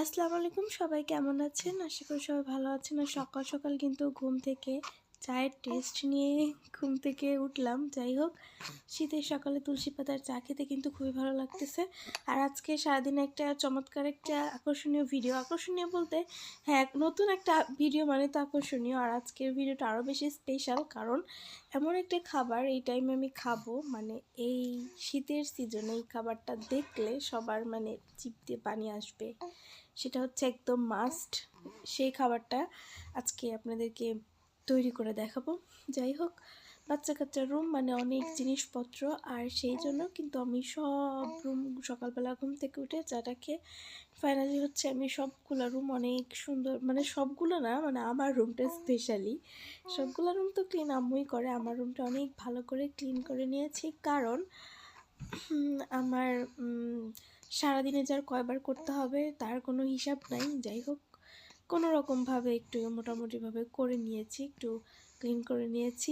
আসসালামু আলাইকুম, সবাই কেমন আছেন? আশা করি সবাই ভালো আছেন। আর সকাল সকাল কিন্তু ঘুম থেকে চায়ের টেস্ট নিয়ে ঘুম থেকে উঠলাম। যাই হোক, শীতের সকালে তুলসী পাতার চা খেতে কিন্তু খুবই ভালো লাগতেছে। আর আজকে সারাদিনে একটা চমৎকার একটা আকর্ষণীয় ভিডিও, আকর্ষণীয় বলতে হ্যাঁ, নতুন একটা ভিডিও মানে তো আকর্ষণীয়। আর আজকের ভিডিওটা আরও বেশি স্পেশাল, কারণ এমন একটা খাবার এই টাইমে আমি খাবো, মানে এই শীতের সিজনে এই খাবারটা দেখলে সবার মানে জিভ দিয়ে পানি আসবে। সেটা হচ্ছে একদম মাস্ট। সেই খাবারটা আজকে আপনাদেরকে তৈরি করে দেখাবো। যাই হোক, বাচ্চা কাচ্চার রুম মানে অনেক জিনিসপত্র, আর সেই জন্য কিন্তু আমি সব রুম সকালবেলা ঘুম থেকে উঠে চাটা খেয়ে ফাইনালি হচ্ছে আমি সবগুলো রুম অনেক সুন্দর, মানে সবগুলো না, মানে আমার রুমটা স্পেশালি, সবগুলো রুম তো ক্লিন আম্মুই করে, আমার রুমটা অনেক ভালো করে ক্লিন করে নিয়েছি। কারণ আমার সারাদিনে যার কয়বার করতে হবে তার কোনো হিসাব নাই। যাই হোক, কোনো রকমভাবে একটু মোটামুটিভাবে করে নিয়েছি, একটু ক্লিন করে নিয়েছি।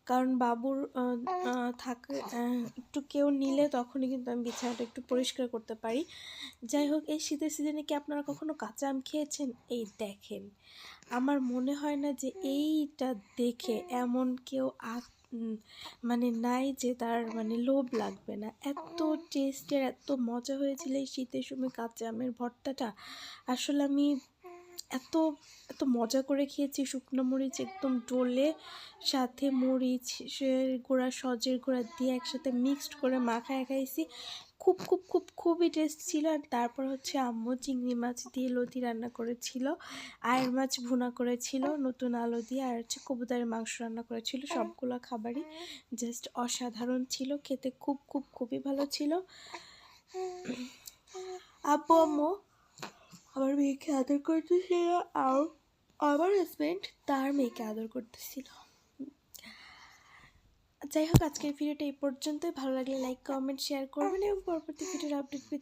কারণ বাবুর থাকে একটু কেউ নিলে তখনই কিন্তু আমি বিছানাটা একটু পরিষ্কার করতে পারি। যাই হোক, এই শীতের সিজনে কি আপনারা কখনো কাঁচা আম খেয়েছেন? এই দেখেন, আমার মনে হয় না যে এইটা দেখে এমন কেউ মানে নাই যে তার মানে লোভ লাগবে না। এত টেস্টের, এত মজা হয়েছিল এই শীতের সময় কাঁচা আমের ভর্তাটা। আসলে আমি এত এত মজা করে খেয়েছি। শুকনো মরিচ একদম ডলে, সাথে মরিচের গুঁড়া, সজের গুঁড়া দিয়ে একসাথে মিক্সড করে মাখায় খাইছি। খুবই টেস্ট ছিল। আর তারপর হচ্ছে আম্মু চিংড়ি মাছ দিয়ে লতি রান্না করেছিল, আয়ের মাছ ভুনা করেছিল নতুন আলু দিয়ে, আর হচ্ছে কবুতরের মাংস রান্না করেছিল। সবগুলো খাবারই জাস্ট অসাধারণ ছিল, খেতে খুবই ভালো ছিল। আব্বু আম্মু আমার মেয়েকে আদর করতেছিল, আর আমার হাজব্যান্ড তার মেয়েকে আদর করতেছিল। যাই হোক, আজকের ভিডিওটা এই পর্যন্তই। ভালো লাগলে লাইক, কমেন্ট, শেয়ার করবেন এবং পরবর্তী ভিডিওর আপডেট পেতে